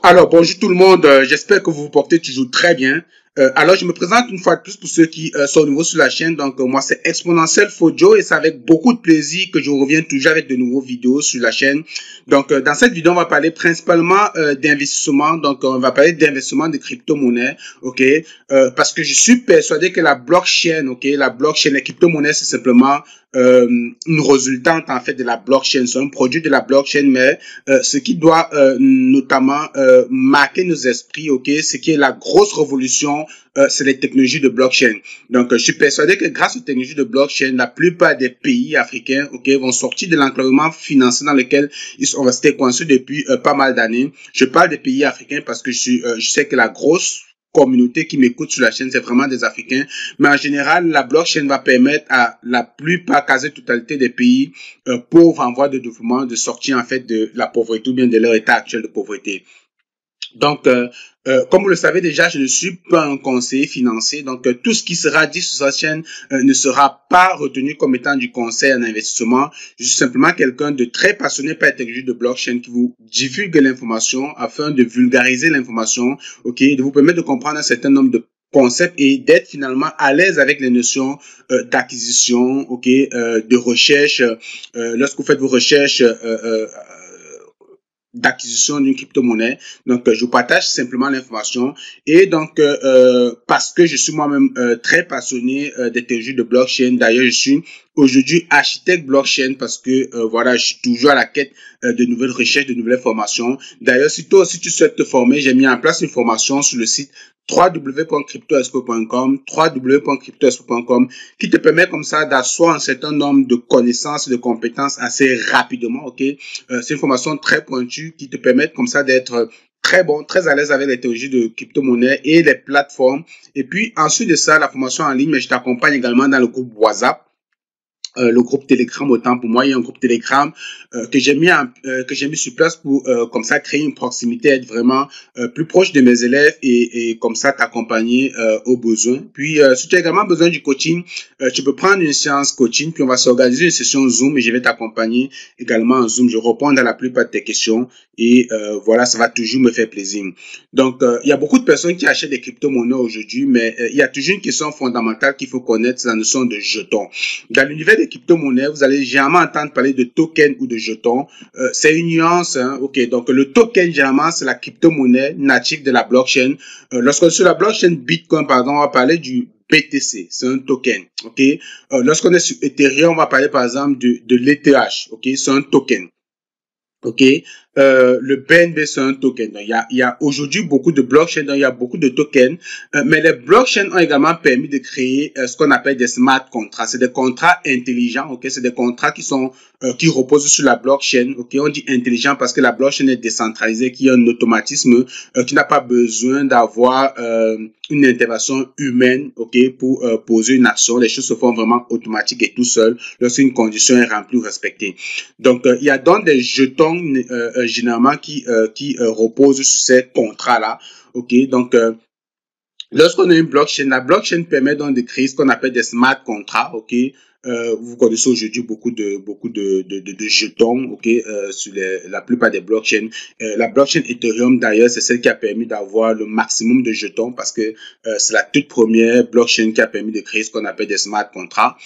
Alors, bonjour tout le monde, j'espère que vous vous portez toujours très bien. Alors, je me présente une fois de plus pour ceux qui sont nouveaux sur la chaîne. Donc, moi, c'est Exponentiel Fojo et c'est avec beaucoup de plaisir que je reviens toujours avec de nouveaux vidéos sur la chaîne. Donc, dans cette vidéo, on va parler principalement d'investissement. Donc, on va parler d'investissement de crypto-monnaies, ok? Parce que je suis persuadé que la blockchain, ok, la blockchain, les crypto-monnaies, c'est simplement une résultante en fait de la blockchain, c'est un produit de la blockchain, mais ce qui doit notamment marquer nos esprits, ok, ce qui est la grosse révolution, c'est les technologies de blockchain. Donc, je suis persuadé que grâce aux technologies de blockchain, la plupart des pays africains, ok, vont sortir de l'enclavement financier dans lequel ils sont restés coincés depuis pas mal d'années. Je parle des pays africains parce que je sais que la grosse communauté qui m'écoute sur la chaîne, c'est vraiment des Africains. Mais en général, la blockchain va permettre à la plupart, quasi-totalité des pays pauvres en voie de développement de sortir en fait de la pauvreté ou bien de leur état actuel de pauvreté. Donc, comme vous le savez déjà, je ne suis pas un conseiller financier. Donc, tout ce qui sera dit sur cette chaîne ne sera pas retenu comme étant du conseil en investissement. Je suis simplement quelqu'un de très passionné par la technologie de blockchain qui vous divulgue l'information afin de vulgariser l'information, ok, de vous permettre de comprendre un certain nombre de concepts et d'être finalement à l'aise avec les notions d'acquisition, ok, de recherche. Lorsque vous faites vos recherches d'acquisition d'une crypto-monnaie. Donc, je vous partage simplement l'information. Et donc, parce que je suis moi-même très passionné des technologies de blockchain, d'ailleurs, je suis aujourd'hui architecte blockchain parce que, voilà, je suis toujours à la quête de nouvelles recherches, de nouvelles formations. D'ailleurs, si toi aussi tu souhaites te former, j'ai mis en place une formation sur le site www.cryptoexpo.com, www.cryptoexpo.com, qui te permet comme ça d'asseoir un certain nombre de connaissances et de compétences assez rapidement, ok? C'est une formation très pointue qui te permet comme ça d'être très bon, très à l'aise avec les technologies de crypto-monnaie et les plateformes. Et puis, ensuite de ça, la formation en ligne, mais je t'accompagne également dans le groupe WhatsApp. Le groupe Telegram, autant pour moi, il y a un groupe Telegram que j'ai mis sur place pour comme ça créer une proximité, être vraiment plus proche de mes élèves et comme ça t'accompagner aux besoins. Puis si tu as également besoin du coaching, tu peux prendre une séance coaching, puis on va s'organiser une session Zoom et je vais t'accompagner également en Zoom. Je réponds à la plupart de tes questions et voilà, ça va toujours me faire plaisir. Donc il y a beaucoup de personnes qui achètent des crypto-monnaies aujourd'hui, mais il y a toujours une question fondamentale qu'il faut connaître, c'est la notion de jetons. Dans l'univers des crypto-monnaies, vous allez généralement entendre parler de token ou de jetons. C'est une nuance, hein, ok. Donc le token, généralement, c'est la crypto-monnaie native de la blockchain. Lorsqu'on est sur la blockchain Bitcoin, par exemple, on va parler du BTC, c'est un token, ok. Lorsqu'on est sur Ethereum, on va parler par exemple de l'ETH, ok, c'est un token. Ok, le BNB c'est un token. Donc, il y a aujourd'hui beaucoup de blockchains, donc il y a beaucoup de tokens, mais les blockchains ont également permis de créer ce qu'on appelle des smart contracts. C'est des contrats intelligents, ok, c'est des contrats qui reposent sur la blockchain, ok. On dit intelligent parce que la blockchain est décentralisée, qui a un automatisme, qui n'a pas besoin d'avoir une intervention humaine, ok, pour poser une action. Les choses se font vraiment automatiques et tout seul lorsqu'une condition est remplie ou respectée. Donc, il y a donc des jetons généralement qui reposent sur ces contrats-là. Ok, donc lorsqu'on a une blockchain, la blockchain permet donc de créer ce qu'on appelle des smart contrats. Ok, vous connaissez aujourd'hui beaucoup de jetons, ok, sur la plupart des blockchains. La blockchain Ethereum d'ailleurs, c'est celle qui a permis d'avoir le maximum de jetons parce que c'est la toute première blockchain qui a permis de créer ce qu'on appelle des smart contrats.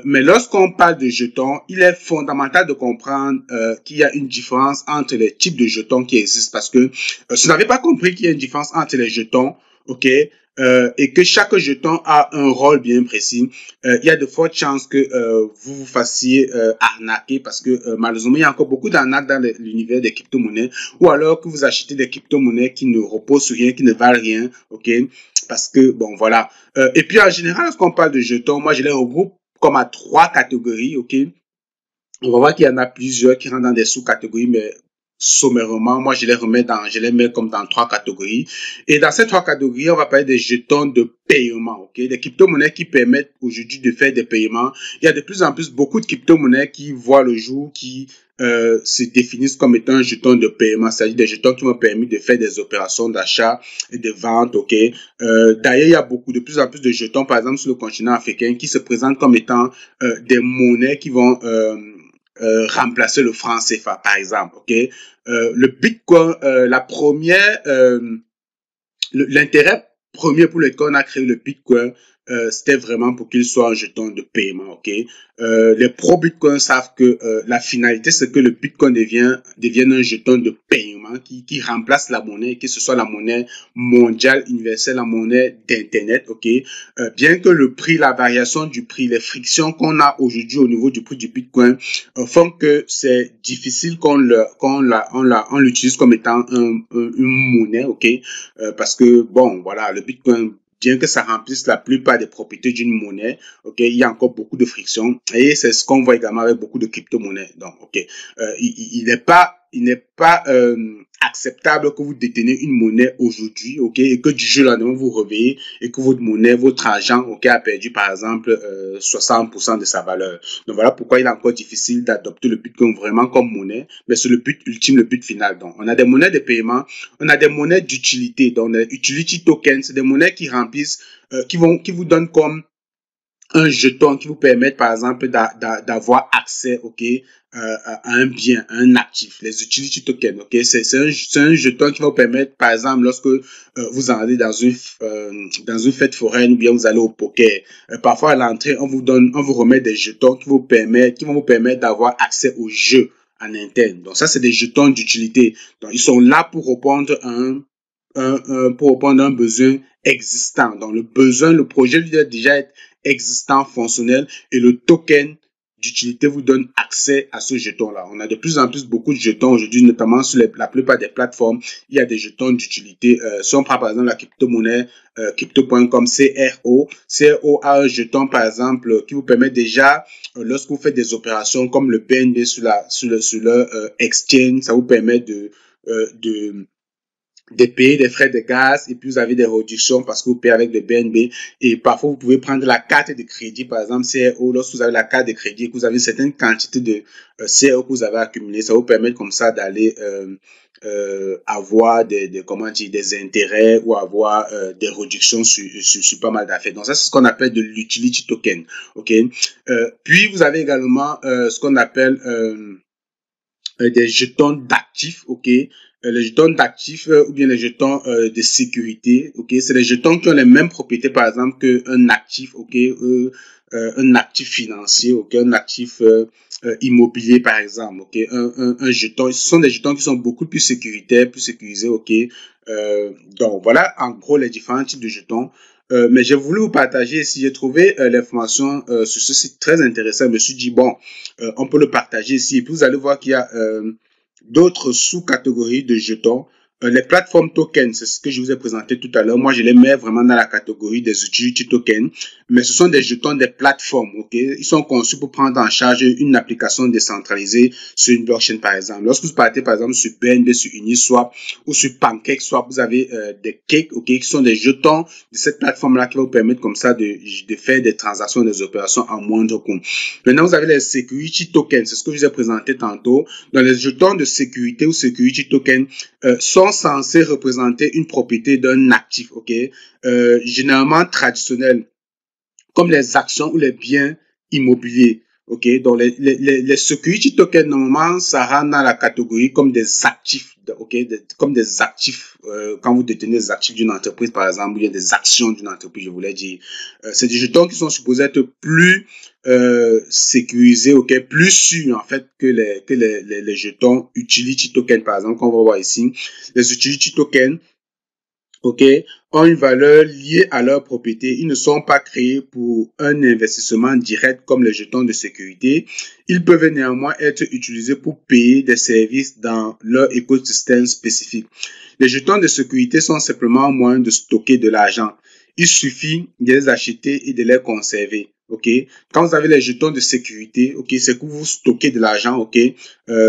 Mais lorsqu'on parle de jetons, il est fondamental de comprendre qu'il y a une différence entre les types de jetons qui existent parce que si vous n'avez pas compris qu'il y a une différence entre les jetons, ok, et que chaque jeton a un rôle bien précis, il y a de fortes chances que vous vous fassiez arnaquer parce que malheureusement, il y a encore beaucoup d'arnaques dans l'univers des crypto-monnaies ou alors que vous achetez des crypto-monnaies qui ne reposent sur rien, qui ne valent rien, ok? Parce que, bon, voilà. Et puis, en général, lorsqu'on parle de jetons, moi, je les regroupe comme à 3 catégories, ok? On va voir qu'il y en a plusieurs qui rentrent dans des sous-catégories, mais sommairement, moi, je les mets comme dans 3 catégories. Et dans ces 3 catégories, on va parler des jetons de paiement, ok? Des crypto-monnaies qui permettent aujourd'hui de faire des paiements. Il y a de plus en plus beaucoup de crypto-monnaies qui voient le jour, qui se définissent comme étant un jeton de paiement, c'est-à-dire des jetons qui m'ont permis de faire des opérations d'achat et de vente, ok? D'ailleurs, il y a de plus en plus de jetons, par exemple, sur le continent africain, qui se présentent comme étant des monnaies qui vont remplacer le franc CFA, par exemple, ok? Le Bitcoin, l'intérêt premier pour lequel on a créé le Bitcoin, c'était vraiment pour qu'il soit un jeton de paiement, ok. Les pro-Bitcoin savent que la finalité, c'est que le Bitcoin devienne un jeton de paiement qui remplace la monnaie, que ce soit la monnaie mondiale, universelle, la monnaie d'Internet, ok. Bien que le prix, la variation du prix, les frictions qu'on a aujourd'hui au niveau du prix du Bitcoin font que c'est difficile qu'on l'utilise comme étant une monnaie, ok. Parce que, bon, voilà, le Bitcoin, bien que ça remplisse la plupart des propriétés d'une monnaie, ok, il y a encore beaucoup de friction et c'est ce qu'on voit également avec beaucoup de crypto-monnaies. Donc, ok, il n'est pas acceptable que vous détenez une monnaie aujourd'hui, ok, et que du jour au lendemain vous réveillez et que votre monnaie, votre argent, ok, a perdu par exemple 60% de sa valeur. Donc voilà pourquoi il est encore difficile d'adopter le Bitcoin vraiment comme monnaie, mais c'est le but ultime, le but final. Donc, on a des monnaies de paiement, on a des monnaies d'utilité, donc les utility tokens, c'est des monnaies qui remplissent, qui vous donnent comme un jeton qui vous permet, par exemple, d'avoir accès, ok, à un bien, à un actif, les utility tokens, ok, c'est un jeton qui va vous permettre, par exemple, lorsque vous allez dans une fête foraine ou bien vous allez au poker, parfois à l'entrée, on vous remet des jetons qui vont vous permettre d'avoir accès au jeu en interne. Donc ça, c'est des jetons d'utilité. Donc ils sont là pour répondre à un besoin existant. Donc le projet lui doit déjà être existant, fonctionnel, et le token d'utilité vous donne accès à ce jeton-là. On a de plus en plus beaucoup de jetons aujourd'hui, notamment sur la plupart des plateformes. Il y a des jetons d'utilité. Si on prend par exemple la crypto-monnaie, crypto.com, CRO a un jeton par exemple qui vous permet déjà, lorsque vous faites des opérations comme le BNB sur leur exchange, ça vous permet de payer des frais de gaz et puis vous avez des réductions parce que vous payez avec le BNB et parfois vous pouvez prendre la carte de crédit, par exemple CRO, lorsque vous avez la carte de crédit et que vous avez une certaine quantité de CRO que vous avez accumulé, ça vous permet comme ça d'aller avoir des intérêts ou avoir des réductions sur pas mal d'affaires. Donc ça, c'est ce qu'on appelle de l'utility token, ok. Puis vous avez également ce qu'on appelle des jetons d'actifs, ok. Les jetons d'actifs ou bien les jetons de sécurité, ok. C'est les jetons qui ont les mêmes propriétés, par exemple, qu'un actif, ok. Un actif financier, ok. Un actif immobilier, par exemple, ok. Un jeton, ce sont des jetons qui sont beaucoup plus sécuritaires, plus sécurisés, ok. Donc voilà, en gros, les différents types de jetons. Mais j'ai voulu vous partager, si j'ai trouvé l'information sur ce site très intéressant, je me suis dit, bon, on peut le partager ici. Et puis vous allez voir qu'il y a d'autres sous-catégories de jetons. Les plateformes tokens, c'est ce que je vous ai présenté tout à l'heure. Moi, je les mets vraiment dans la catégorie des utility tokens, mais ce sont des jetons des plateformes, ok? Ils sont conçus pour prendre en charge une application décentralisée sur une blockchain, par exemple. Lorsque vous partez, par exemple, sur BNB, sur Uniswap ou sur PancakeSwap, vous avez des cakes, ok, qui sont des jetons de cette plateforme-là qui va vous permettre comme ça de faire des transactions, des opérations en moindre coût. Maintenant, vous avez les security tokens, c'est ce que je vous ai présenté tantôt. Dans les jetons de sécurité ou security tokens sont censés représenter une propriété d'un actif, ok, généralement traditionnel, comme les actions ou les biens immobiliers. Ok, donc les security tokens, normalement, ça rentre dans la catégorie comme des actifs, ok, comme des actifs, quand vous détenez des actifs d'une entreprise, par exemple, ou bien des actions d'une entreprise, je voulais dire. C'est des jetons qui sont supposés être plus sécurisés, ok, plus sûrs, en fait, que les jetons utility tokens, par exemple, qu'on va voir ici. Les utility tokens, ok, ont une valeur liée à leur propriété. Ils ne sont pas créés pour un investissement direct comme les jetons de sécurité. Ils peuvent néanmoins être utilisés pour payer des services dans leur écosystème spécifique. Les jetons de sécurité sont simplement un moyen de stocker de l'argent. Il suffit de les acheter et de les conserver. Ok, quand vous avez les jetons de sécurité, ok, c'est que vous stockez de l'argent, ok.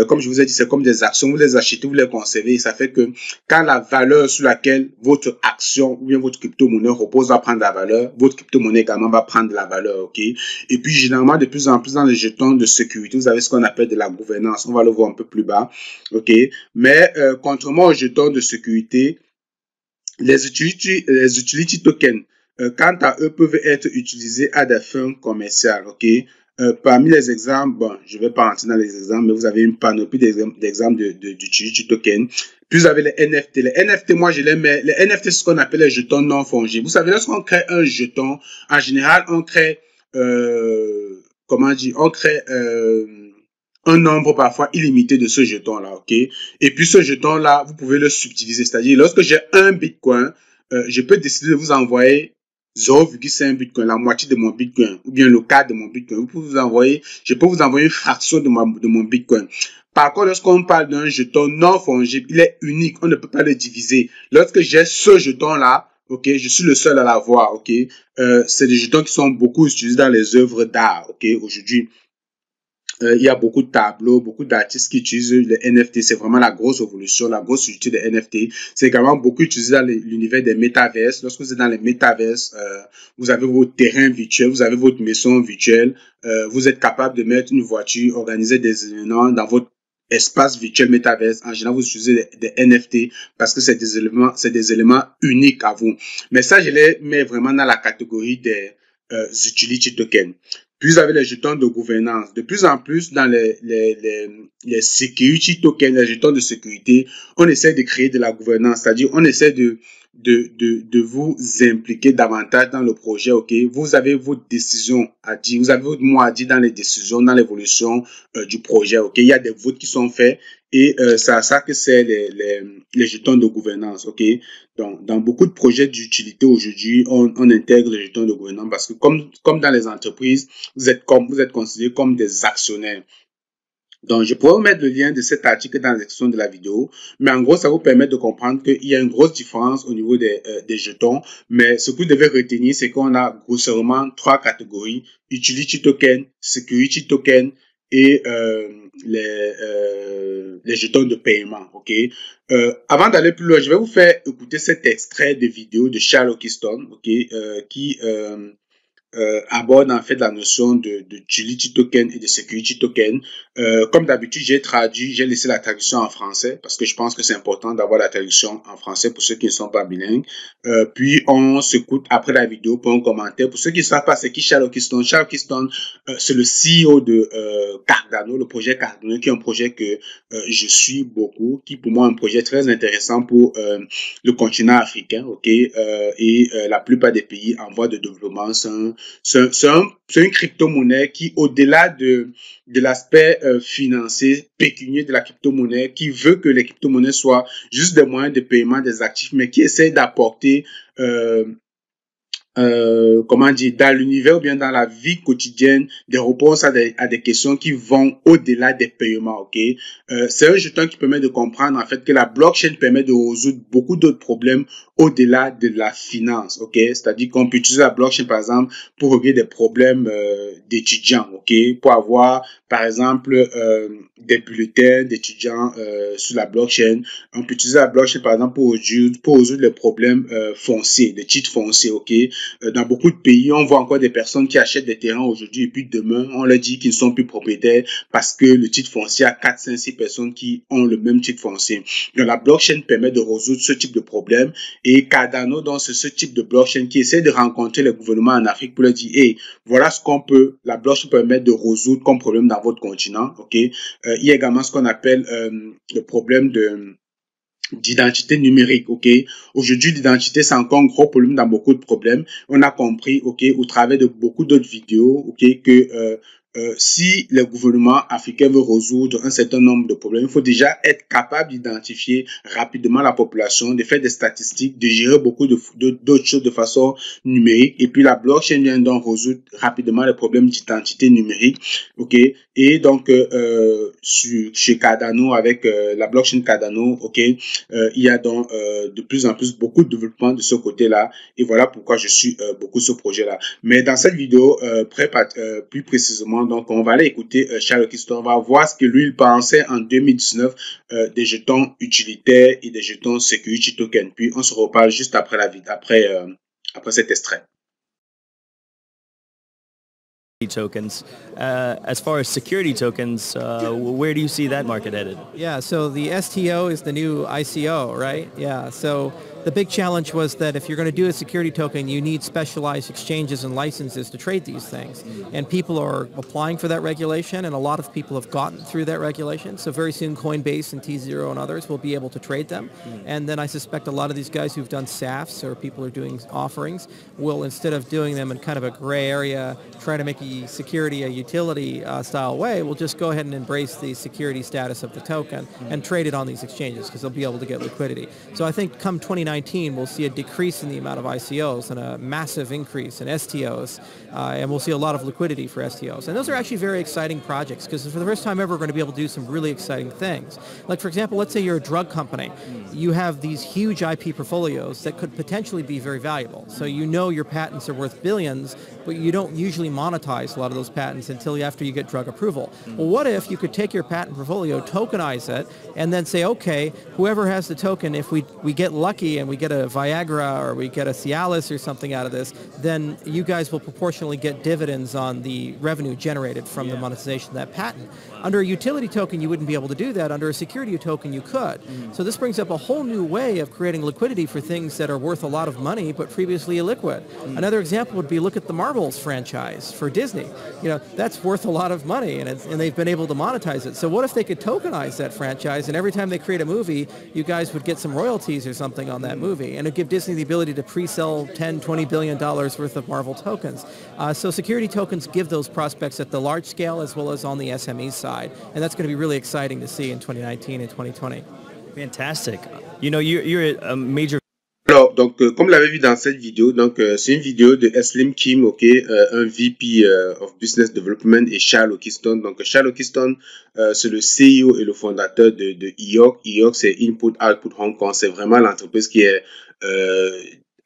Comme je vous ai dit, c'est comme des actions, vous les achetez, vous les conservez, et ça fait que quand la valeur sur laquelle votre action ou bien votre crypto-monnaie repose va prendre la valeur, votre crypto-monnaie également va prendre la valeur, ok. Et puis généralement, de plus en plus dans les jetons de sécurité, vous avez ce qu'on appelle de la gouvernance. On va le voir un peu plus bas, ok. Mais contrairement aux jetons de sécurité, les utility tokens, quant à eux, peuvent être utilisés à des fins commerciales, ok. Parmi les exemples, bon, je vais pas rentrer dans les exemples, mais vous avez une panoplie d'exemples d'utility token. Puis vous avez les NFT. Les NFT, moi, je les mets. Les NFT, c'est ce qu'on appelle les jetons non fongibles. Vous savez, lorsqu'on crée un jeton, en général, on crée, comment dire, on crée un nombre parfois illimité de ce jeton-là, ok? Et puis ce jeton-là, vous pouvez le subdiviser. C'est-à-dire, lorsque j'ai un Bitcoin, je peux décider de vous envoyer 0,5 Bitcoin, la moitié de mon Bitcoin, ou bien le quart de mon Bitcoin. Je peux vous envoyer une fraction de mon Bitcoin. Par contre, lorsqu'on parle d'un jeton non fongible, il est unique, on ne peut pas le diviser. Lorsque j'ai ce jeton-là, ok, je suis le seul à l'avoir, ok. C'est des jetons qui sont beaucoup utilisés dans les œuvres d'art, ok. Aujourd'hui, il y a beaucoup de tableaux, beaucoup d'artistes qui utilisent les NFT. C'est vraiment la grosse évolution, la grosse utilité des NFT. C'est également beaucoup utilisé dans l'univers des métaverses. Lorsque vous êtes dans les métaverses, vous avez vos terrains virtuels, vous avez votre maison virtuelle. Vous êtes capable de mettre une voiture, organiser des événements dans votre espace virtuel métaverse. En général, vous utilisez des NFT parce que c'est des éléments uniques à vous. Mais ça, je les mets vraiment dans la catégorie des utility tokens. Puis vous avez les jetons de gouvernance. De plus en plus, dans les security tokens, les jetons de sécurité, on essaie de créer de la gouvernance. C'est-à-dire, on essaie de vous impliquer davantage dans le projet, ok? Vous avez vos décisions à dire, vous avez votre mot à dire dans les décisions, dans l'évolution du projet, ok? Il y a des votes qui sont faits et c'est ça que c'est les jetons de gouvernance, ok? Donc, dans beaucoup de projets d'utilité aujourd'hui, on intègre les jetons de gouvernance parce que comme dans les entreprises, vous êtes considérés comme des actionnaires. Donc, je pourrais vous mettre le lien de cet article dans la description de la vidéo, mais en gros, ça vous permet de comprendre qu'il y a une grosse différence au niveau des jetons, mais ce que vous devez retenir, c'est qu'on a grossièrement 3 catégories: utility token, security token et les jetons de paiement, ok? Avant d'aller plus loin, je vais vous faire écouter cet extrait de vidéo de Charles Houston, ok, qui aborde en fait la notion de utility token et de security token. Comme d'habitude, j'ai laissé la traduction en français parce que je pense que c'est important d'avoir la traduction en français pour ceux qui ne sont pas bilingues. Puis on s'écoute après la vidéo pour un commentaire. Pour ceux qui ne savent pas c'est qui Charles Houston, Charles Houston, c'est le CEO de Cardano, le projet Cardano, qui est un projet que je suis beaucoup, qui pour moi est un projet très intéressant pour le continent africain, ok, et la plupart des pays en voie de développement. C'est une crypto-monnaie qui, au-delà de l'aspect financier, pécunier de la crypto-monnaie, qui veut que les crypto-monnaies soient juste des moyens de paiement des actifs, mais qui essaie d'apporter comment dire, dans l'univers ou bien dans la vie quotidienne, des réponses à des questions qui vont au-delà des paiements, ok? C'est un jeton qui permet de comprendre, en fait, que la blockchain permet de résoudre beaucoup d'autres problèmes au-delà de la finance, ok? C'est-à-dire qu'on peut utiliser la blockchain, par exemple, pour régler des problèmes d'étudiants, ok? Pour avoir, par exemple, des bulletins d'étudiants sur la blockchain. On peut utiliser la blockchain, par exemple, pour résoudre les problèmes fonciers, des titres fonciers, ok? Dans beaucoup de pays, on voit encore des personnes qui achètent des terrains aujourd'hui et puis demain, on leur dit qu'ils ne sont plus propriétaires parce que le titre foncier a 4, 5, 6 personnes qui ont le même titre foncier. Donc, la blockchain permet de résoudre ce type de problème et Cardano, donc, c'est ce type de blockchain qui essaie de rencontrer les gouvernements en Afrique pour leur dire, hey, voilà ce qu'on peut, la blockchain permet de résoudre comme problème dans votre continent, ok? Il y a également ce qu'on appelle le problème d'identité numérique, ok? Aujourd'hui, l'identité, c'est encore un gros problème dans beaucoup de problèmes. On a compris, ok, au travers de beaucoup d'autres vidéos, ok, que si le gouvernement africain veut résoudre un certain nombre de problèmes, il faut déjà être capable d'identifier rapidement la population, de faire des statistiques, de gérer beaucoup d'autres choses de façon numérique. Et puis la blockchain vient donc résoudre rapidement les problèmes d'identité numérique, ok? Et donc chez Cardano, avec la blockchain Cardano, ok, il y a donc de plus en plus beaucoup de développement de ce côté-là. Et voilà pourquoi je suis beaucoup ce projet-là. Mais dans cette vidéo, plus précisément, donc on va aller écouter Charles Houston, on va voir ce que lui il pensait en 2019 des jetons utilitaires et des jetons security token. Puis on se reparle juste après après cet extrait. Tokens. As far as security tokens, where do you see that market headed? Yeah, so the STO is the new ICO, right? Yeah, so The big challenge was that if you're going to do a security token, you need specialized exchanges and licenses to trade these things. And people are applying for that regulation, and a lot of people have gotten through that regulation. So very soon Coinbase and T0 and others will be able to trade them. And then I suspect a lot of these guys who've done SAFs or people who are doing offerings will, instead of doing them in kind of a gray area, try to make security a utility style way, will just go ahead and embrace the security status of the token and trade it on these exchanges because they'll be able to get liquidity. So I think come 2019, we'll see a decrease in the amount of ICOs and a massive increase in STOs, and we'll see a lot of liquidity for STOs. And those are actually very exciting projects because for the first time ever, we're going to be able to do some really exciting things. Like, for example, let's say you're a drug company. You have these huge IP portfolios that could potentially be very valuable. So you know your patents are worth billions, but you don't usually monetize a lot of those patents until after you get drug approval. Well, what if you could take your patent portfolio, tokenize it, and then say, okay, whoever has the token, if we get lucky and we get a Viagra or we get a Cialis or something out of this, then you guys will proportionally get dividends on the revenue generated from the monetization of that patent. Under a utility token, you wouldn't be able to do that. Under a security token, you could. So this brings up a whole new way of creating liquidity for things that are worth a lot of money but previously illiquid. Another example would be, look at the Marvels franchise for Disney. You know, that's worth a lot of money, and they've been able to monetize it. So what if they could tokenize that franchise, and every time they create a movie, you guys would get some royalties or something on that movie, and it'd give Disney the ability to pre-sell $10, $20 billion worth of Marvel tokens. So security tokens give those prospects at the large scale as well as on the SME side, and that's going to be really exciting to see in 2019 and 2020. Fantastic. You know, you're a major... Alors, donc, comme l'avez vu dans cette vidéo, donc c'est une vidéo de Eslim Kim, ok, un VP of Business Development, et Charles Oakiston. Donc, Charles Oakiston, c'est le CEO et le fondateur de IOC. IOC, c'est Input Output Hong Kong. C'est vraiment l'entreprise qui est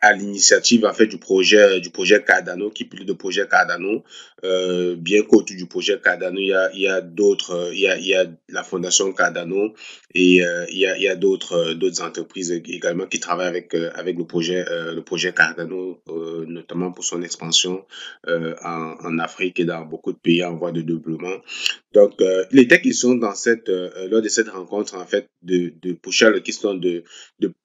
à l'initiative en fait du projet Cardano, qui pilote le projet Cardano. Bien qu'autour du projet Cardano, il y a d'autres, il y a la fondation Cardano, et il y a d'autres entreprises également qui travaillent avec le projet Cardano, notamment pour son expansion en Afrique et dans beaucoup de pays en voie de développement. Donc il était question dans lors de cette rencontre en fait pour Charles Oakiston de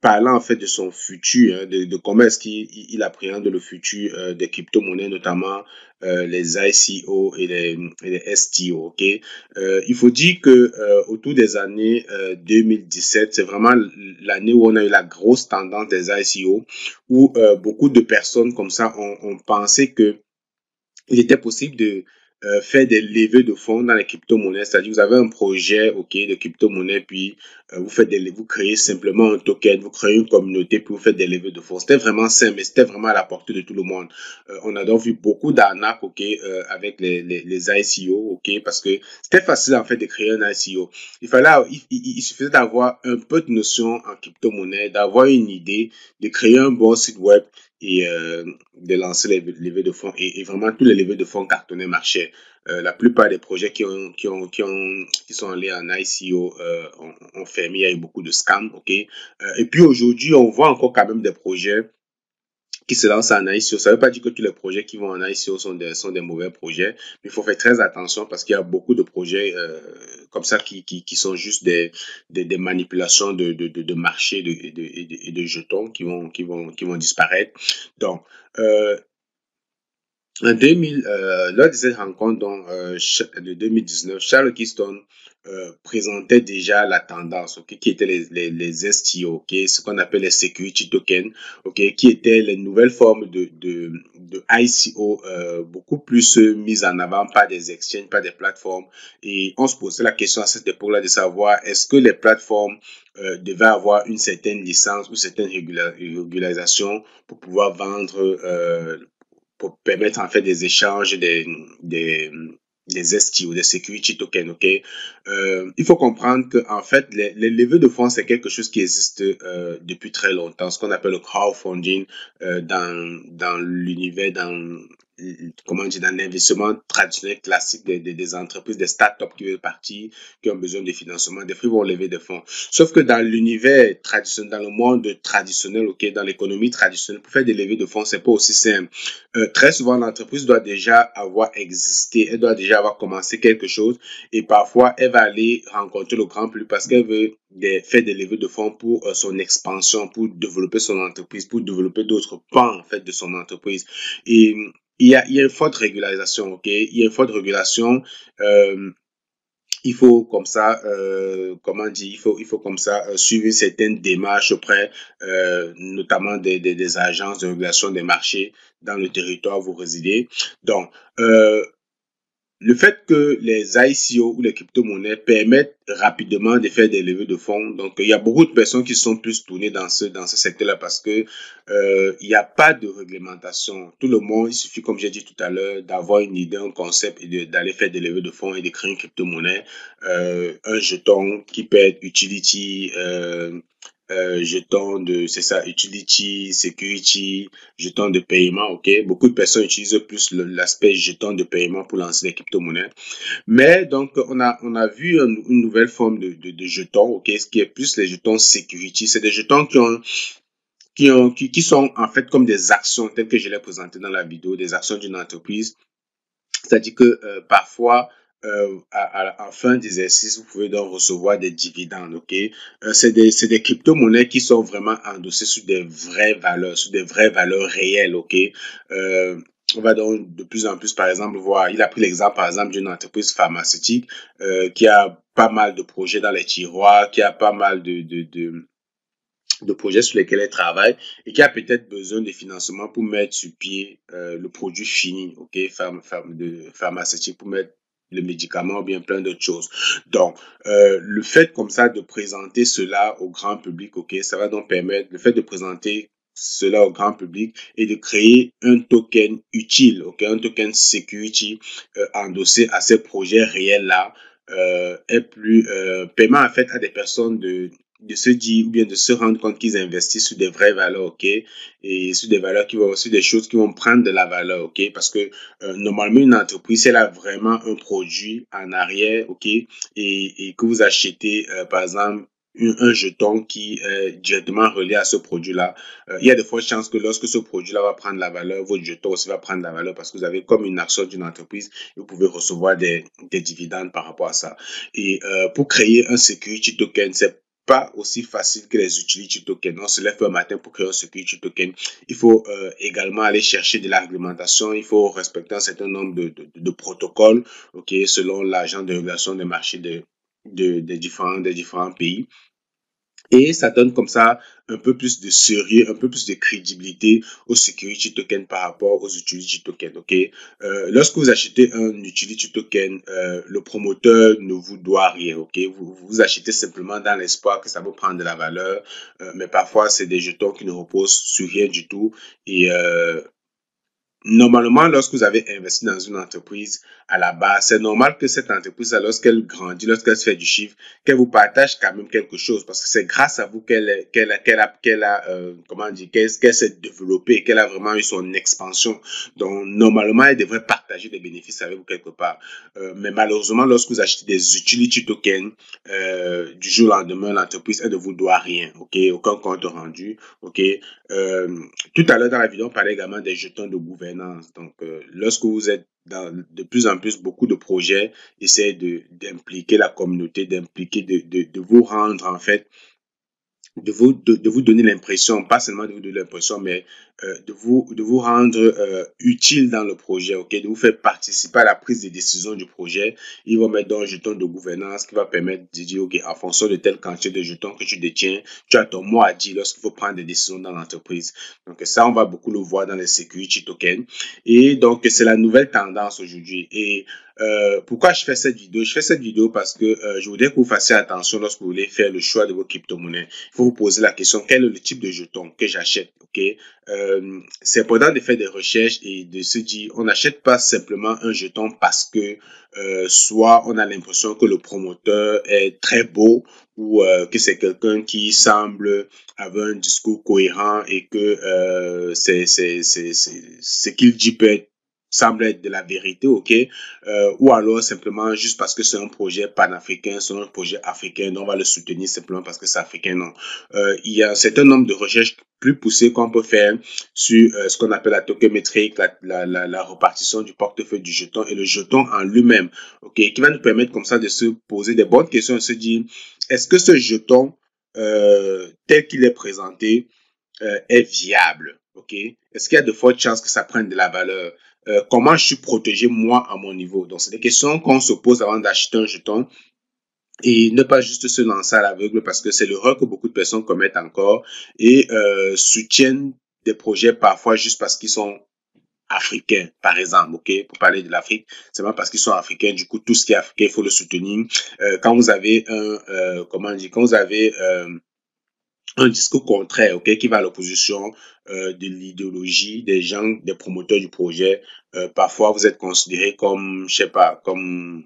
parler en fait de son futur, hein, de comment est-ce qu'il appréhende le futur des crypto-monnaies, notamment les ICO et les STO, ok. Il faut dire que autour des années 2017, c'est vraiment l'année où on a eu la grosse tendance des ICO, où beaucoup de personnes comme ça ont pensé que il était possible de faire des levées de fonds dans les crypto-monnaies, c'est-à-dire vous avez un projet, ok, de crypto-monnaie, puis vous créez simplement un token, vous créez une communauté, puis vous faites des levées de fonds. C'était vraiment simple, mais c'était vraiment à la portée de tout le monde. On a donc vu beaucoup d'arnaques, ok, avec les ICO, ok, parce que c'était facile en fait de créer un ICO. Il suffisait d'avoir un peu de notion en crypto-monnaie, d'avoir une idée, de créer un bon site web et de lancer les levées de fonds, et vraiment tous les levées de fonds cartonnaient, marchaient. La plupart des projets qui sont allés en ICO ont fermé. Il y a eu beaucoup de scams, ok. Et puis aujourd'hui, on voit encore quand même des projets qui se lancent en ICO. Ça ne veut pas dire que tous les projets qui vont en ICO sont des mauvais projets, mais il faut faire très attention parce qu'il y a beaucoup de projets comme ça qui sont juste des manipulations de marché et de jetons qui vont disparaître. Donc en 2000, lors de cette rencontre de 2019, Charles Oakiston présentait déjà la tendance, ok, qui étaient les STO, ok, ce qu'on appelle les security tokens, ok, qui étaient les nouvelles formes de ICO beaucoup plus mises en avant par des exchanges, par des plateformes. Et on se posait la question à cette époque-là de savoir est-ce que les plateformes devaient avoir une certaine licence ou certaine régularisation pour pouvoir vendre, pour permettre en fait des échanges des STO, des security tokens, ok. Il faut comprendre que en fait les levées de fonds c'est quelque chose qui existe depuis très longtemps, ce qu'on appelle le crowdfunding dans l'univers, comment dire, dans l'investissement traditionnel classique des entreprises, des startups qui veulent partir, qui ont besoin de financement. Des fois, ils vont lever des fonds. Sauf que dans l'univers traditionnel, dans le monde traditionnel, ok, dans l'économie traditionnelle, pour faire des levées de fonds, c'est pas aussi simple. Très souvent, l'entreprise doit déjà avoir existé, elle doit déjà avoir commencé quelque chose, et parfois, elle va aller rencontrer le grand public parce qu'elle veut faire des levées de fonds pour son expansion, pour développer son entreprise, pour développer d'autres pans, en fait, de son entreprise. Et il y a une forte régularisation, ok? Il y a une forte régulation. Il faut comme ça, comment dire, il faut comme ça suivre certaines démarches auprès, notamment des agences de régulation des marchés dans le territoire où vous résidez. Donc, le fait que les ICO ou les crypto-monnaies permettent rapidement de faire des levées de fonds, donc il y a beaucoup de personnes qui sont plus tournées dans ce secteur-là parce que il n'y a pas de réglementation. Tout le monde, il suffit, comme j'ai dit tout à l'heure, d'avoir une idée, un concept et d'aller faire des levées de fonds et de créer une crypto-monnaie, un jeton qui peut être utility, jetons de, c'est ça, utility, security, jetons de paiement, ok. Beaucoup de personnes utilisent plus l'aspect jeton de paiement pour lancer des crypto-monnaies. Mais donc, on a vu une nouvelle forme de jetons, ok, ce qui est plus les jetons security. C'est des jetons qui sont en fait comme des actions telles que je l'ai présenté dans la vidéo, des actions d'une entreprise. C'est-à-dire que parfois, à fin d'exercice, vous pouvez donc recevoir des dividendes, ok? C'est des crypto-monnaies qui sont vraiment endossées sur des vraies valeurs réelles, ok? On va donc de plus en plus, par exemple, voir, il a pris l'exemple, par exemple, d'une entreprise pharmaceutique qui a pas mal de projets dans les tiroirs, qui a pas mal de projets sur lesquels elle travaille et qui a peut-être besoin de financement pour mettre sur pied le produit fini, ok, pharmaceutique, pour mettre le médicament ou bien plein d'autres choses. Donc, le fait comme ça de présenter cela au grand public, ok, ça va donc permettre, le fait de présenter cela au grand public et de créer un token utile, ok, un token security endossé à ces projets réels-là, est plus permet en fait à des personnes de se dire ou bien de se rendre compte qu'ils investissent sur des vraies valeurs, ok, et sur des valeurs qui vont, sur des choses qui vont prendre de la valeur, ok, parce que normalement une entreprise, elle a vraiment un produit en arrière, ok, et que vous achetez par exemple un jeton qui est directement relié à ce produit-là, il y a de fortes chances que lorsque ce produit-là va prendre la valeur, votre jeton aussi va prendre la valeur parce que vous avez comme une action d'une entreprise et vous pouvez recevoir des dividendes par rapport à ça. Et pour créer un security token, c'est pas aussi facile que les utility tokens. On se lève un matin pour créer un security token. Il faut également aller chercher de la réglementation. Il faut respecter un certain nombre de protocoles, ok, selon l'agent de régulation des marchés des différents pays. Et ça donne comme ça un peu plus de sérieux, un peu plus de crédibilité aux security tokens par rapport aux utility tokens, ok? Lorsque vous achetez un utility token, le promoteur ne vous doit rien, ok? Vous achetez simplement dans l'espoir que ça va prendre de la valeur, mais parfois c'est des jetons qui ne reposent sur rien du tout et normalement, lorsque vous avez investi dans une entreprise à la base, c'est normal que cette entreprise, lorsqu'elle grandit, lorsqu'elle se fait du chiffre, qu'elle vous partage quand même quelque chose, parce que c'est grâce à vous qu'elle a comment dire, qu'elle s'est développée, qu'elle a vraiment eu son expansion. Donc, normalement, elle devrait partager des bénéfices avec vous quelque part. Mais malheureusement, lorsque vous achetez des utility tokens, du jour au lendemain, l'entreprise, elle ne vous doit rien, ok, aucun compte rendu, ok. Tout à l'heure dans la vidéo, on parlait également des jetons de gouvernance. Donc, lorsque vous êtes dans de plus en plus beaucoup de projets, essayez d'impliquer la communauté, de vous rendre en fait, de vous donner l'impression, pas seulement de vous donner l'impression, mais de vous rendre utile dans le projet, ok, de vous faire participer à la prise de décision du projet. Ils vont mettre dans un jeton de gouvernance qui va permettre de dire, ok, en fonction de telle quantité de jetons que tu détiens, tu as ton mot à dire lorsqu'il faut prendre des décisions dans l'entreprise. Donc ça, on va beaucoup le voir dans les security tokens. Et donc, c'est la nouvelle tendance aujourd'hui. Et pourquoi je fais cette vidéo? Je fais cette vidéo parce que je voudrais que vous fassiez attention lorsque vous voulez faire le choix de vos crypto-monnaies. Il faut vous poser la question, quel est le type de jeton que j'achète, ok? C'est important de faire des recherches et de se dire, on n'achète pas simplement un jeton parce que soit on a l'impression que le promoteur est très beau ou que c'est quelqu'un qui semble avoir un discours cohérent et que ce qu'il dit peut être semble être de la vérité, ok, ou alors simplement juste parce que c'est un projet panafricain, c'est un projet africain, donc on va le soutenir simplement parce que c'est africain, non. Il y a un certain nombre de recherches plus poussées qu'on peut faire sur ce qu'on appelle la tokemétrie, la répartition du portefeuille du jeton et le jeton en lui-même, ok, qui va nous permettre comme ça de se poser des bonnes questions et se dire, est-ce que ce jeton, tel qu'il est présenté, est viable, ok? Est-ce qu'il y a de fortes chances que ça prenne de la valeur? Comment je suis protégé, moi, à mon niveau? Donc, c'est des questions qu'on se pose avant d'acheter un jeton et ne pas juste se lancer à l'aveugle parce que c'est l'erreur que beaucoup de personnes commettent encore et soutiennent des projets parfois juste parce qu'ils sont africains, par exemple, ok, pour parler de l'Afrique, c'est pas parce qu'ils sont africains, du coup, tout ce qui est africain, il faut le soutenir. Quand vous avez quand vous avez un discours contraire, ok, qui va à l'opposition de l'idéologie des gens, des promoteurs du projet. Parfois, vous êtes considéré comme, comme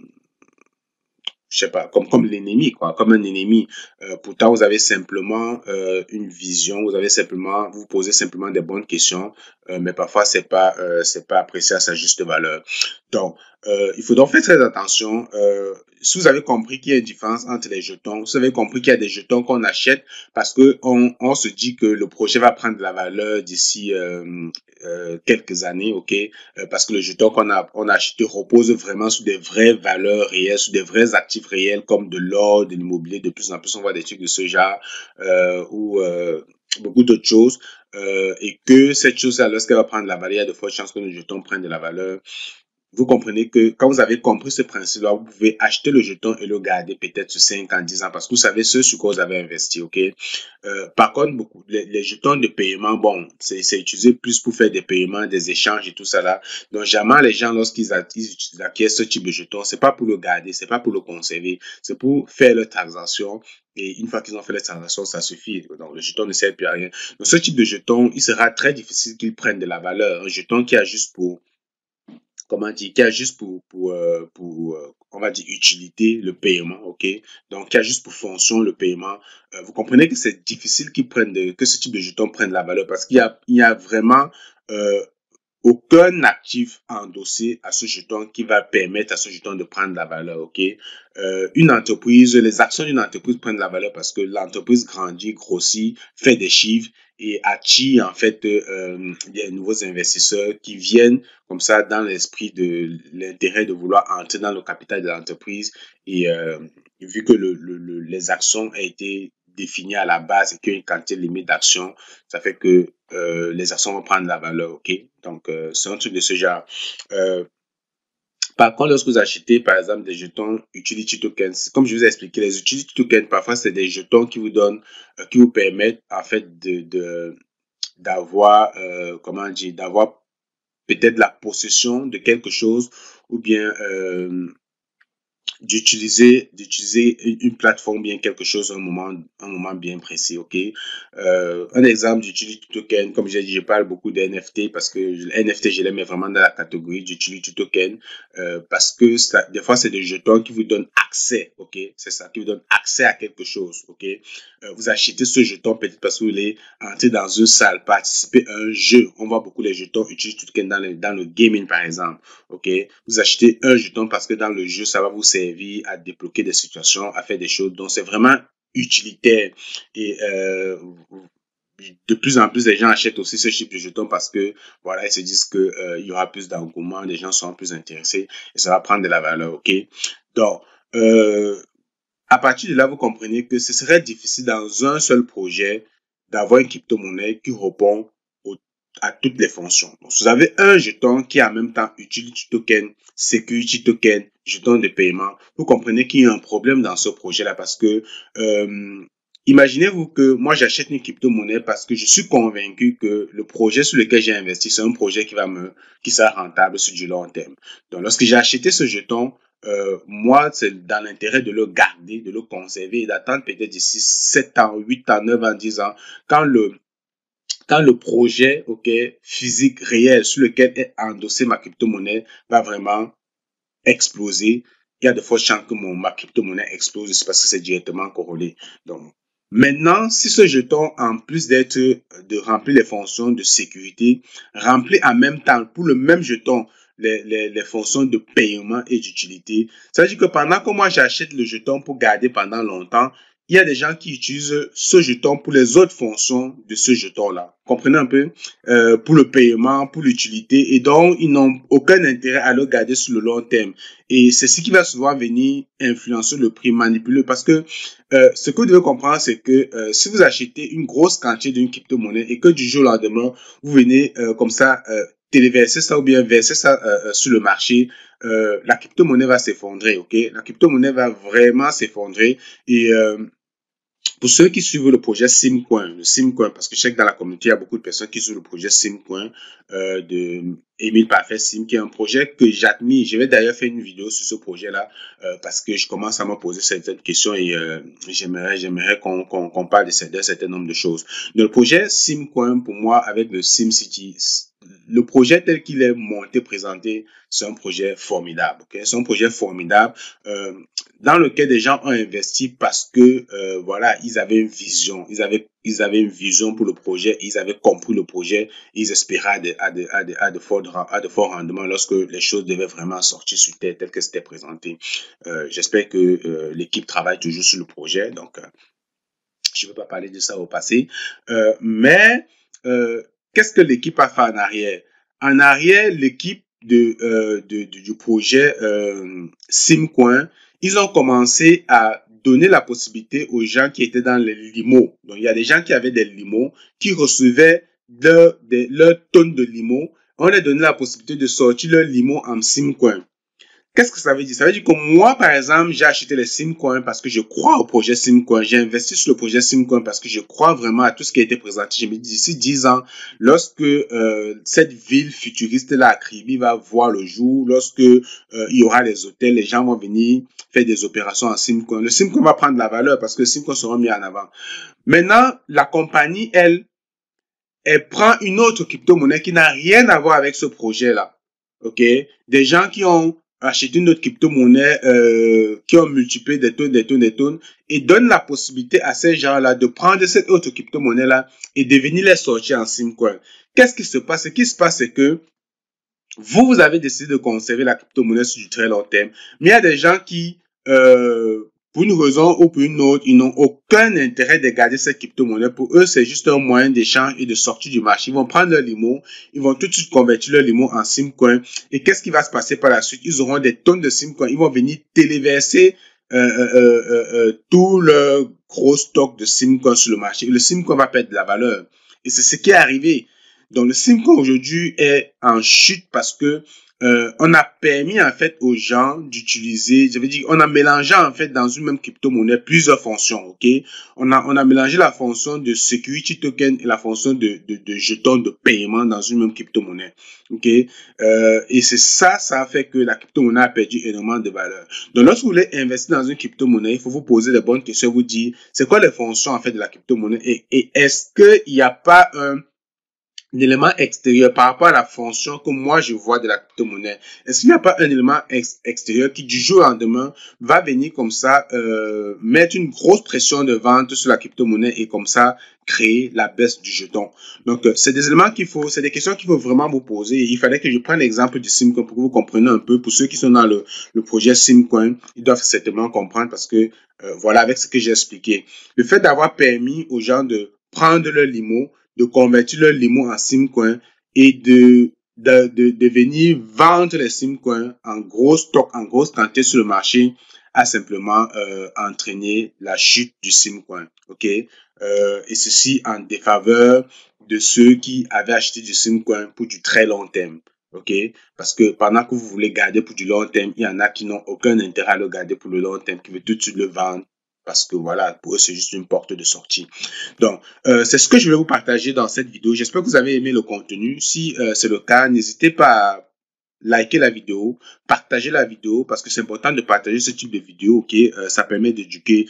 l'ennemi, quoi, comme un ennemi. Pourtant, vous avez simplement une vision, vous posez simplement des bonnes questions, mais parfois c'est pas apprécié à sa juste valeur. Donc, il faut donc faire très attention. Si vous avez compris qu'il y a une différence entre les jetons, si vous avez compris qu'il y a des jetons qu'on achète parce que on se dit que le projet va prendre de la valeur d'ici quelques années, ok, parce que le jeton qu'on a acheté repose vraiment sur des vraies valeurs réelles, sur des vrais actifs réels comme de l'or, de l'immobilier. De plus en plus, on voit des trucs de ce genre ou beaucoup d'autres choses. Et que cette chose-là, lorsqu'elle va prendre de la valeur, il y a de fortes chances que le jeton prenne de la valeur. Vous comprenez que quand vous avez compris ce principe-là, vous pouvez acheter le jeton et le garder peut-être sur 5 ans, 10 ans, parce que vous savez ce sur quoi vous avez investi, ok? Par contre, les jetons de paiement, bon, c'est utilisé plus pour faire des paiements, des échanges et tout ça là. Donc, jamais les gens, lorsqu'ils acquièrent ce type de jeton, c'est pas pour le garder, c'est pas pour le conserver, c'est pour faire leur transaction. Et une fois qu'ils ont fait les transactions, ça suffit. Donc, le jeton ne sert plus à rien. Donc, ce type de jeton, il sera très difficile qu'il prenne de la valeur. Un jeton qui a juste pour qui a juste on va dire, utilité, le paiement, ok? Donc, qui a juste pour fonction le paiement. Vous comprenez que c'est difficile que ce type de jeton prenne la valeur parce qu'il y a vraiment, aucun actif endossé à ce jeton qui va permettre à ce jeton de prendre la valeur, ok? Les actions d'une entreprise prennent la valeur parce que l'entreprise grandit, grossit, fait des chiffres et attire en fait des nouveaux investisseurs qui viennent comme ça dans l'esprit de l'intérêt de vouloir entrer dans le capital de l'entreprise et vu que les actions ont été définies à la base et qu'il y a une quantité limite d'actions, ça fait que les actions vont prendre la valeur, ok? Donc, c'est un truc de ce genre. Par contre, lorsque vous achetez, par exemple, des jetons utility tokens, comme je vous ai expliqué, les utility tokens, parfois, c'est des jetons qui vous donnent, qui vous permettent, en fait, d'avoir, d'avoir peut-être la possession de quelque chose ou bien, d'utiliser une plateforme bien quelque chose à un moment bien précis, ok. Un exemple d'utility token, comme j'ai dit, je parle beaucoup de NFT parce que NFT je les mets vraiment dans la catégorie d'utility token parce que des fois c'est des jetons qui vous donnent accès, ok, c'est ça, qui vous donnent accès à quelque chose, ok. Vous achetez ce jeton peut-être parce que vous voulez entrer dans une salle, participer à un jeu. On voit beaucoup les jetons utility token dans le gaming par exemple, ok. Vous achetez un jeton parce que dans le jeu ça va vous servir à débloquer des situations, à faire des choses. Donc, c'est vraiment utilitaire. Et de plus en plus, les gens achètent aussi ce type de jetons parce que, voilà, ils se disent que il y aura plus d'engouement, les gens seront plus intéressés et ça va prendre de la valeur, ok? Donc, à partir de là, vous comprenez que ce serait difficile dans un seul projet d'avoir une crypto-monnaie qui répond à toutes les fonctions. Donc, vous avez un jeton qui est en même temps utility token, security token, jeton de paiement. Vous comprenez qu'il y a un problème dans ce projet-là parce que imaginez-vous que moi j'achète une crypto-monnaie parce que je suis convaincu que le projet sur lequel j'ai investi, c'est un projet qui sera rentable sur du long terme. Donc, lorsque j'ai acheté ce jeton, moi, c'est dans l'intérêt de le garder, de le conserver et d'attendre peut-être d'ici 7 ans, 8 ans, 9 ans, 10 ans, quand le projet, ok, physique, réel, sur lequel est endossé ma crypto-monnaie va vraiment exploser, il y a de fortes chances que ma crypto-monnaie explose, c'est parce que c'est directement corrélé. Donc, maintenant, si ce jeton, en plus de remplir les fonctions de sécurité, remplit en même temps, pour le même jeton, les fonctions de paiement et d'utilité. Ça veut dire que pendant que moi j'achète le jeton pour garder pendant longtemps, il y a des gens qui utilisent ce jeton pour les autres fonctions de ce jeton-là. Comprenez un peu? Pour le paiement, pour l'utilité, et donc ils n'ont aucun intérêt à le garder sur le long terme. Et c'est ce qui va souvent venir influencer le prix, manipuler, parce que ce que vous devez comprendre, c'est que si vous achetez une grosse quantité d'une crypto-monnaie et que du jour au lendemain, vous venez comme ça téléverser ça ou bien verser ça sur le marché, la crypto-monnaie va s'effondrer, ok? La crypto-monnaie va vraiment s'effondrer et pour ceux qui suivent le projet Simcoin, parce que je sais que dans la communauté, il y a beaucoup de personnes qui suivent le projet Simcoin de Émile Parfait Sim, qui est un projet que j'admire. Je vais d'ailleurs faire une vidéo sur ce projet-là parce que je commence à me poser certaines questions et j'aimerais qu'on parle d'un certain nombre de choses. Donc, le projet Simcoin, pour moi, avec le SimCity, le projet tel qu'il est monté, présenté, c'est un projet formidable. Okay? C'est un projet formidable dans lequel des gens ont investi parce que voilà, ils avaient une vision, ils avaient une vision pour le projet, ils avaient compris le projet, ils espéraient à de forts rendements lorsque les choses devaient vraiment sortir sur terre tel que c'était présenté. J'espère que l'équipe travaille toujours sur le projet, donc je ne veux pas parler de ça au passé, mais qu'est-ce que l'équipe a fait en arrière? En arrière, l'équipe du projet Simcoin, ils ont commencé à donner la possibilité aux gens qui étaient dans les limos. Donc, il y a des gens qui avaient des limos, qui recevaient leur tonne de limos. On leur donnait la possibilité de sortir leur limo en Simcoin. Qu'est-ce que ça veut dire? Ça veut dire que moi, par exemple, j'ai acheté les Simcoin parce que je crois au projet Simcoin. J'ai investi sur le projet Simcoin parce que je crois vraiment à tout ce qui a été présenté. Je me dis, d'ici 10 ans, lorsque cette ville futuriste-là à Kribi va voir le jour, lorsque il y aura les hôtels, les gens vont venir faire des opérations en Simcoin. Le Simcoin va prendre de la valeur parce que le Simcoin sera mis en avant. Maintenant, la compagnie, elle prend une autre crypto-monnaie qui n'a rien à voir avec ce projet-là. OK? Des gens qui ont acheté une autre crypto-monnaie, qui ont multiplié des tonnes, et donnent la possibilité à ces gens-là de prendre cette autre crypto-monnaie-là et de venir les sortir en Simcoin. Qu'est-ce qui se passe? Ce qui se passe, c'est que vous avez décidé de conserver la crypto-monnaie sur du très long terme, mais il y a des gens qui, pour une raison ou pour une autre, ils n'ont aucun intérêt de garder cette crypto-monnaie. Pour eux, c'est juste un moyen d'échange et de sortie du marché. Ils vont prendre leur limo, ils vont tout de suite convertir leur limo en Simcoin. Et qu'est-ce qui va se passer par la suite? Ils auront des tonnes de Simcoin. Ils vont venir téléverser tout leur gros stock de Simcoin sur le marché. Et le Simcoin va perdre de la valeur. Et c'est ce qui est arrivé. Donc, le Simcoin aujourd'hui est en chute parce que on a permis en fait aux gens d'utiliser, je veux dire, on a mélangé en fait dans une même crypto-monnaie plusieurs fonctions, ok? On a mélangé la fonction de security token et la fonction de jeton de paiement dans une même crypto-monnaie, ok? Et c'est ça a fait que la crypto-monnaie a perdu énormément de valeur. Donc, lorsque vous voulez investir dans une crypto-monnaie, il faut vous poser les bonnes questions, vous dire, c'est quoi les fonctions en fait de la crypto-monnaie et est-ce qu'il n'y a pas un élément extérieur par rapport à la fonction que moi je vois de la crypto-monnaie. Est-ce qu'il n'y a pas un élément extérieur qui du jour au lendemain va venir comme ça mettre une grosse pression de vente sur la crypto-monnaie et comme ça créer la baisse du jeton? Donc c'est des éléments c'est des questions qu'il faut vraiment vous poser. Il fallait que je prenne l'exemple du Simcoin pour que vous compreniez un peu. Pour ceux qui sont dans le projet Simcoin, ils doivent certainement comprendre parce que voilà, avec ce que j'ai expliqué, le fait d'avoir permis aux gens de prendre leur limo, de convertir leur limo en Simcoin et de venir vendre les Simcoins en gros stock, en grosse quantité sur le marché, a simplement entraîné la chute du Simcoin. Ok? Et ceci en défaveur de ceux qui avaient acheté du Simcoin pour du très long terme. Ok? Parce que pendant que vous voulez garder pour du long terme, il y en a qui n'ont aucun intérêt à le garder pour le long terme, qui veulent tout de suite le vendre. Parce que voilà, pour eux, c'est juste une porte de sortie. Donc, c'est ce que je voulais vous partager dans cette vidéo. J'espère que vous avez aimé le contenu. Si c'est le cas, n'hésitez pas à liker la vidéo, partager la vidéo, parce que c'est important de partager ce type de vidéo, ok? Ça permet d'éduquer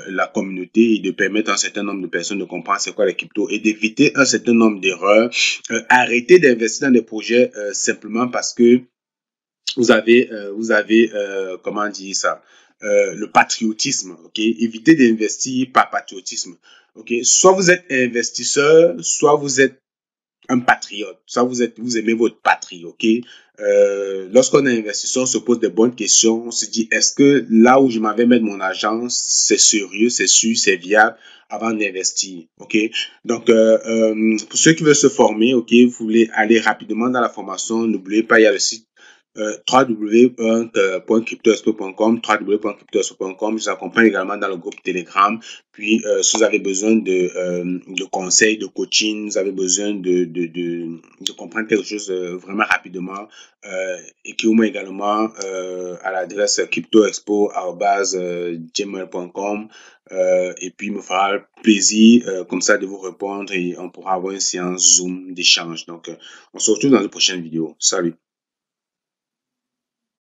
la communauté et de permettre à un certain nombre de personnes de comprendre c'est quoi les cryptos et d'éviter un certain nombre d'erreurs. Arrêtez d'investir dans des projets simplement parce que vous avez comment dire ça? Le patriotisme, ok? Évitez d'investir par patriotisme, ok? Soit vous êtes investisseur, soit vous êtes un patriote, soit vous aimez votre patrie, ok? lorsqu'on est investisseur, on se pose des bonnes questions. On se dit, est-ce que là où je m'en vais mettre mon argent, c'est sérieux, c'est sûr, c'est viable avant d'investir, ok? Donc, pour ceux qui veulent se former, ok, vous voulez aller rapidement dans la formation, n'oubliez pas, il y a le site www.cryptoexpo.com, www.cryptoexpo.com. Je vous accompagne également dans le groupe Telegram. Puis, si vous avez besoin de conseils, de coaching, vous avez besoin de comprendre quelque chose vraiment rapidement, écrivez-moi également à l'adresse cryptoexpo@gmail.com. Et puis, il me fera plaisir comme ça de vous répondre et on pourra avoir une séance Zoom d'échange. Donc, on se retrouve dans une prochaine vidéo. Salut!